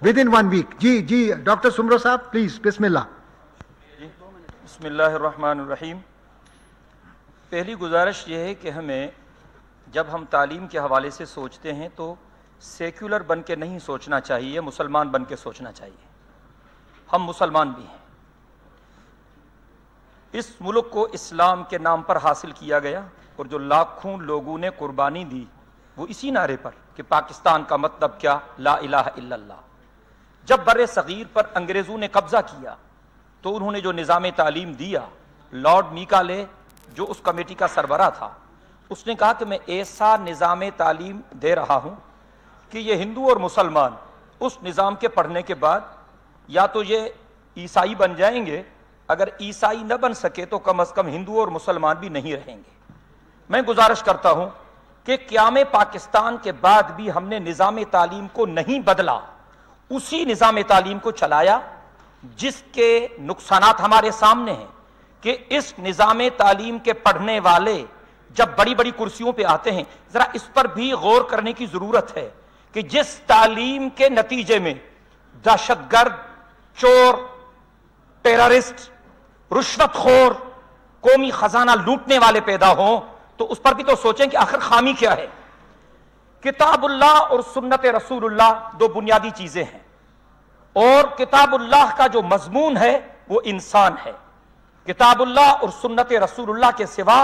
within 1 week. जी doctor Soomro साहब please बिस्मिल्लाह। बिस्मिल्लाहिर्रहमानिर्रहीम। पहली गुजारिश ये है कि हमें जब हम तालीम के हवाले से सोचते हैं तो सेक्युलर बन के नहीं सोचना चाहिए, मुसलमान बन के सोचना चाहिए। हम मुसलमान भी हैं। इस मुल्क को इस्लाम के नाम पर हासिल किया गया और जो लाखों लोगों ने कुर्बानी दी वो इसी नारे पर कि पाकिस्तान का मतलब क्या, ला इलाहा इल्लल्लाह। जब बर्रे सगीर पर अंग्रेजों ने कब्जा किया तो उन्होंने जो निज़ाम तालीम दिया, लॉर्ड मीकाले जो उस कमेटी का सरबराह था, उसने कहा कि मैं ऐसा निज़ाम तालीम दे रहा हूं कि ये हिंदू और मुसलमान उस निज़ाम के पढ़ने के बाद या तो ये ईसाई बन जाएंगे, अगर ईसाई न बन सके तो कम से कम हिंदू और मुसलमान भी नहीं रहेंगे। मैं गुजारिश करता हूं कि क़याम पाकिस्तान के बाद भी हमने निज़ाम तालीम को नहीं बदला, उसी निज़ाम तालीम को चलाया जिसके नुकसानात हमारे सामने हैं कि इस निज़ाम तालीम के पढ़ने वाले जब बड़ी बड़ी कुर्सियों पे आते हैं, जरा इस पर भी गौर करने की जरूरत है कि जिस तालीम के नतीजे में दहशतगर्द, चोर, टेररिस्ट, रुश्वतखोर, कौमी खजाना लूटने वाले पैदा हों, तो उस पर भी तो सोचें कि आखिर खामी क्या है। किताबुल्लाह और सुन्नत रसूलुल्लाह दो बुनियादी चीजें हैं और किताबुल्लाह का जो मजमून है वो इंसान है। किताबुल्लाह और सुन्नत रसूलुल्लाह के सिवा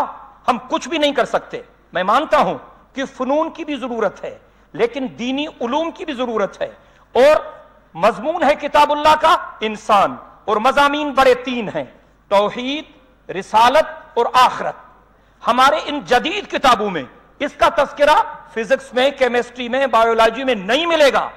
हम कुछ भी नहीं कर सकते। मैं मानता हूं कि फनून की भी जरूरत है लेकिन दीनी उलूम की भी जरूरत है और मजमून है किताबुल्लाह का इंसान और मजामीन बड़े 3 हैं, तौहीद, रिसालत और आखिरत। हमारे इन जदीद किताबों में इसका तस्करा फिजिक्स में, केमिस्ट्री में, बायोलॉजी में नहीं मिलेगा।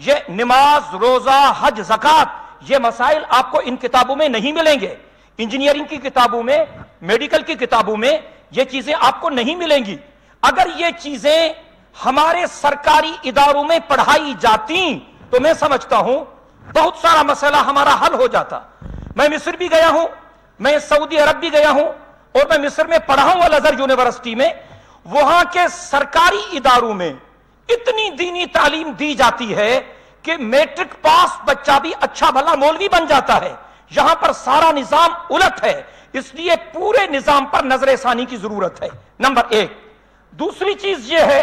ये नमाज, रोजा, हज, ज़कात, ये मसाइल आपको इन किताबों में नहीं मिलेंगे। इंजीनियरिंग की किताबों में, मेडिकल की किताबों में ये चीजें आपको नहीं मिलेंगी। अगर ये चीजें हमारे सरकारी इदारों में पढ़ाई जाती तो मैं समझता हूं बहुत सारा मसला हमारा हल हो जाता। मैं मिस्र भी गया हूं, मैं सऊदी अरब भी गया हूं और मैं मिस्र में पढ़ा हूं अल अज़हर यूनिवर्सिटी में। वहां के सरकारी इदारों में इतनी दीनी तालीम दी जाती है कि मैट्रिक पास बच्चा भी अच्छा भला मौलवी बन जाता है। यहां पर सारा निजाम उलट है, इसलिए पूरे निजाम पर नजर-ए-सानी की जरूरत है, नंबर 1। दूसरी चीज यह है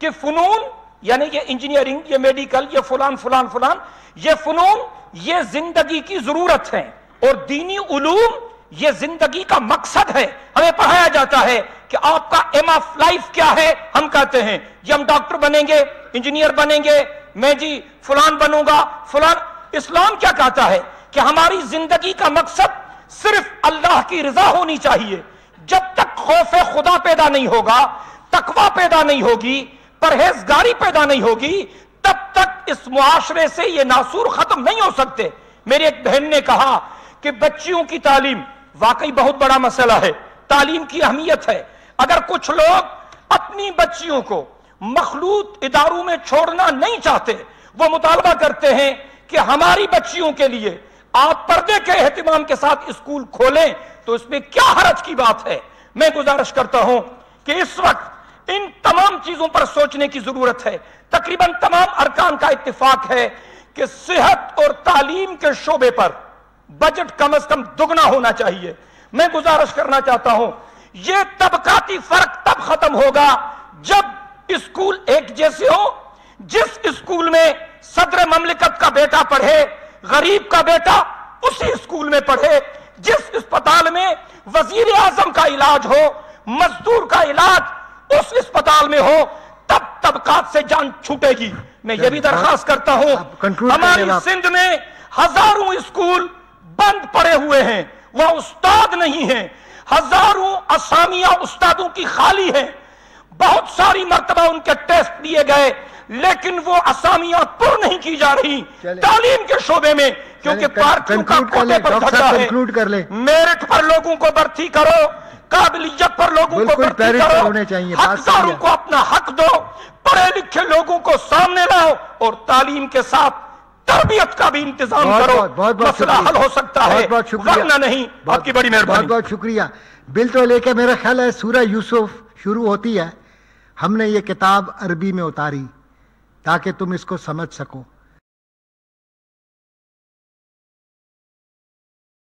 कि फनून यानी ये इंजीनियरिंग, ये मेडिकल, ये फलान फलान फलान, ये फनून ये जिंदगी की जरूरत है और दीनी उलूम ये जिंदगी का मकसद है। हमें पढ़ाया जाता है कि आपका एम ऑफ लाइफ क्या है। हम कहते हैं जी हम डॉक्टर बनेंगे, इंजीनियर बनेंगे, मैं जी फलान बनूंगा फलान। इस्लाम क्या कहता है कि हमारी जिंदगी का मकसद सिर्फ अल्लाह की रजा होनी चाहिए। जब तक खौफ खुदा पैदा नहीं होगा, तकवा पैदा नहीं होगी, परहेजगारी पैदा नहीं होगी, तब तक इस मुआशरे से ये नासूर खत्म नहीं हो सकते। मेरी एक बहन ने कहा कि बच्चियों की तालीम वाकई बहुत बड़ा मसला है, तालीम की अहमियत है। अगर कुछ लोग अपनी बच्चियों को मखलूत इदारों में छोड़ना नहीं चाहते, वो मुतालबा करते हैं कि हमारी बच्चियों के लिए आप पर्दे के एहतिमाम के साथ स्कूल खोलें, तो इसमें क्या हरज की बात है। मैं गुजारिश करता हूं कि इस वक्त इन तमाम चीजों पर सोचने की जरूरत है। तकरीबन तमाम अरकान का इत्तिफाक है कि सेहत और तालीम के शोबे पर बजट कम से कम दुगना होना चाहिए। मैं गुजारिश करना चाहता हूं यह तबकाती फर्क तब खत्म होगा जब स्कूल एक जैसे हो। जिस स्कूल में सदर ममलिकत का बेटा पढ़े, गरीब का बेटा उसी स्कूल में पढ़े। जिस अस्पताल में वजीर आजम का इलाज हो, मजदूर का इलाज उस अस्पताल में हो, तब तबकात से जान छूटेगी। मैं ये भी दरखास्त करता हूं, हमारी सिंध में हजारों स्कूल बंद पड़े हुए हैं, वह उस्ताद नहीं है। हजारों असामियां उस्तादों की खाली हैं। बहुत सारी मर्तबा उनके टेस्ट दिए गए लेकिन वो असामियां पुर नहीं की जा रही तालीम के शोबे में, क्योंकि पार्टियों का कोटे पर झगड़ा है। मेरिट पर लोगों को भर्ती करो, काबिलियत पर लोगों को भर्ती करो, हकदारों को अपना हक दो, पढ़े लिखे लोगों को सामने लाओ और तालीम के साथ तरबियत का भी इंतजाम करो। मसला हल हो सकता है, वरना नहीं। आपकी बड़ी मेहरबानी। बहुत बहुत शुक्रिया। बिल तो लेके मेरा ख्याल है सूरह यूसुफ शुरू होती है। हमने ये किताब अरबी में उतारी ताकि तुम इसको समझ सको।